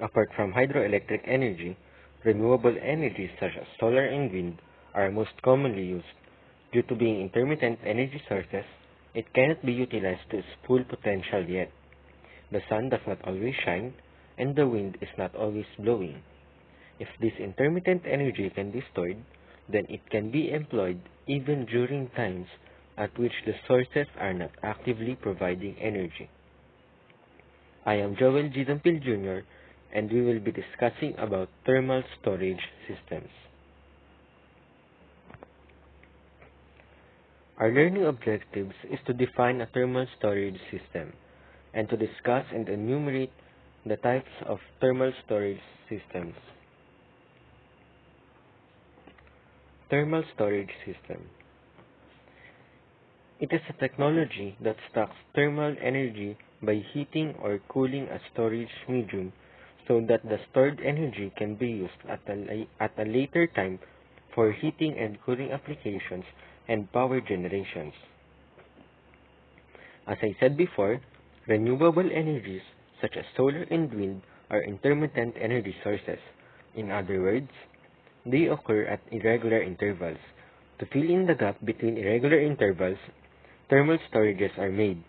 Apart from hydroelectric energy, renewable energies such as solar and wind are most commonly used. Due to being intermittent energy sources, it cannot be utilized to its full potential yet. The sun does not always shine, and the wind is not always blowing. If this intermittent energy can be stored, then it can be employed even during times at which the sources are not actively providing energy. I am Joel G. Dampil Jr., and we will be discussing about thermal storage systems. Our learning objectives is to define a thermal storage system and to discuss and enumerate the types of thermal storage systems. Thermal storage system. It is a technology that stocks thermal energy by heating or cooling a storage medium so that the stored energy can be used at a later time for heating and cooling applications and power generations. As I said before, renewable energies such as solar and wind are intermittent energy sources. In other words, they occur at irregular intervals. To fill in the gap between irregular intervals, thermal storages are made.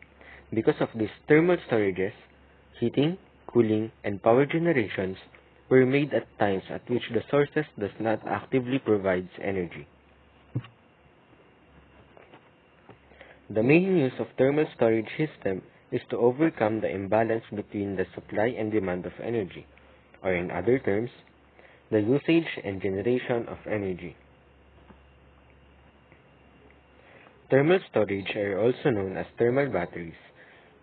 Because of these thermal storages, heating, cooling, and power generations were made at times at which the sources does not actively provide energy. The main use of thermal storage system is to overcome the imbalance between the supply and demand of energy, or in other terms, the usage and generation of energy. Thermal storage are also known as thermal batteries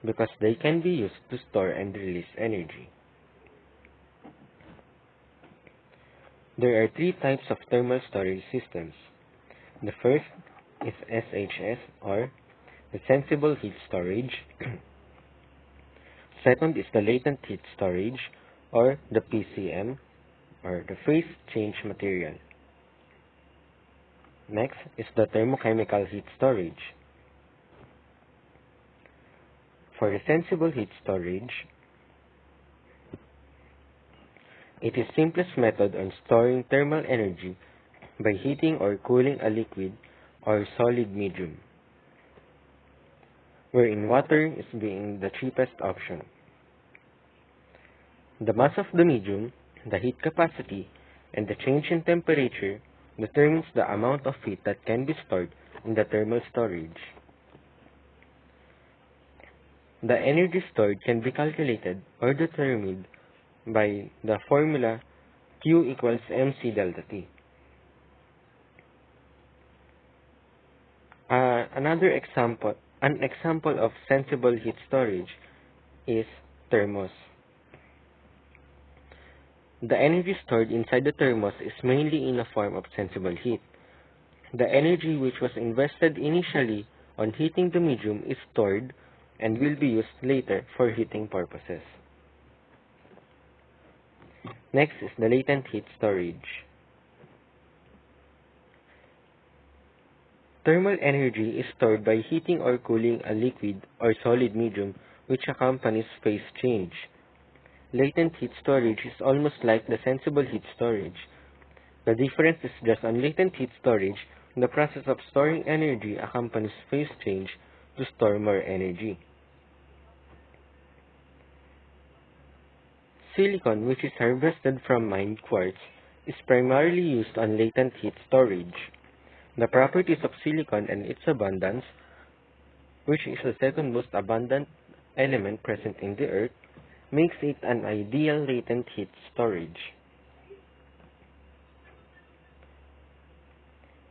because they can be used to store and release energy. There are three types of thermal storage systems. The first is SHS, or the sensible heat storage. Second is the latent heat storage, or the PCM, or the phase change material. Next is the thermochemical heat storage. For the sensible heat storage, it is simplest method on storing thermal energy by heating or cooling a liquid or solid medium, wherein water is being the cheapest option. The mass of the medium, the heat capacity, and the change in temperature determines the amount of heat that can be stored in the thermal storage. The energy stored can be calculated or determined by the formula Q equals mc delta T. An example of sensible heat storage is thermos. The energy stored inside the thermos is mainly in a form of sensible heat. The energy which was invested initially on heating the medium is stored and will be used later for heating purposes. Next is the latent heat storage. Thermal energy is stored by heating or cooling a liquid or solid medium which accompanies phase change. Latent heat storage is almost like the sensible heat storage. The difference is just on latent heat storage, the process of storing energy accompanies phase change to store more energy. Silicon, which is harvested from mined quartz, is primarily used on latent heat storage. The properties of silicon and its abundance, which is the second most abundant element present in the earth, makes it an ideal latent heat storage.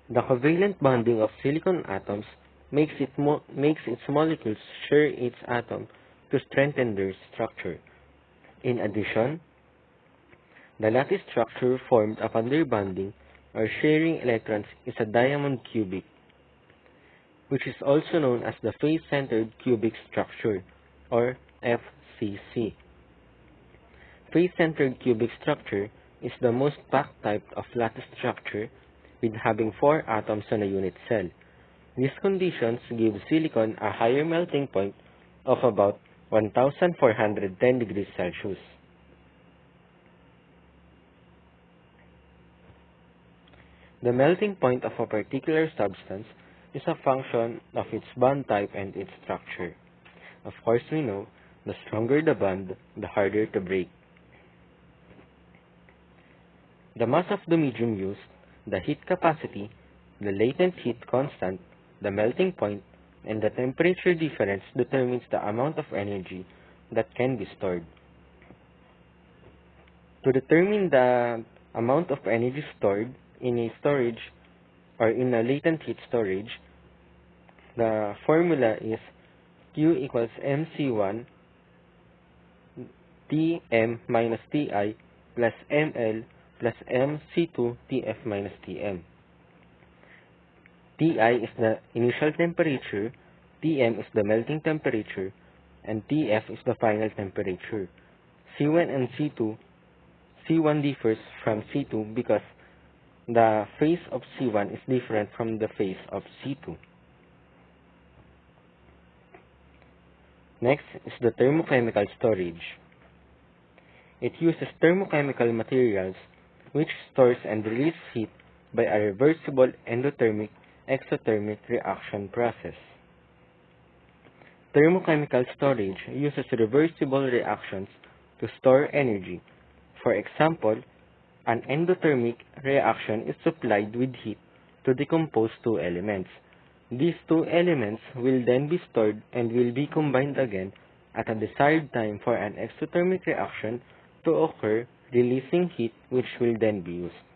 The covalent bonding of silicon atoms makes its molecules share its atom to strengthen their structure. In addition, the lattice structure formed upon their bonding or sharing electrons is a diamond cubic, which is also known as the face-centered cubic structure, or FCC. Face-centered cubic structure is the most packed type of lattice structure, with having 4 atoms on a unit cell. These conditions give silicon a higher melting point of about 1410 degrees Celsius. The melting point of a particular substance is a function of its bond type and its structure. Of course, we know the stronger the bond, the harder to break. The mass of the medium used, the heat capacity, the latent heat constant, the melting point, and the temperature difference determines the amount of energy that can be stored. To determine the amount of energy stored in a storage or in a latent heat storage, the formula is Q equals mc1 Tm minus Ti plus ml plus mc2 Tf minus Tm. Ti is the initial temperature, Tm is the melting temperature, and Tf is the final temperature. C1 and C2, C1 differs from C2 because the phase of C1 is different from the phase of C2. Next is the thermochemical storage. It uses thermochemical materials which stores and releases heat by a reversible endothermic-exothermic reaction process. Thermochemical storage uses reversible reactions to store energy. For example, an endothermic reaction is supplied with heat to decompose two elements. These two elements will then be stored and will be combined again at a desired time for an exothermic reaction to occur, releasing heat which will then be used.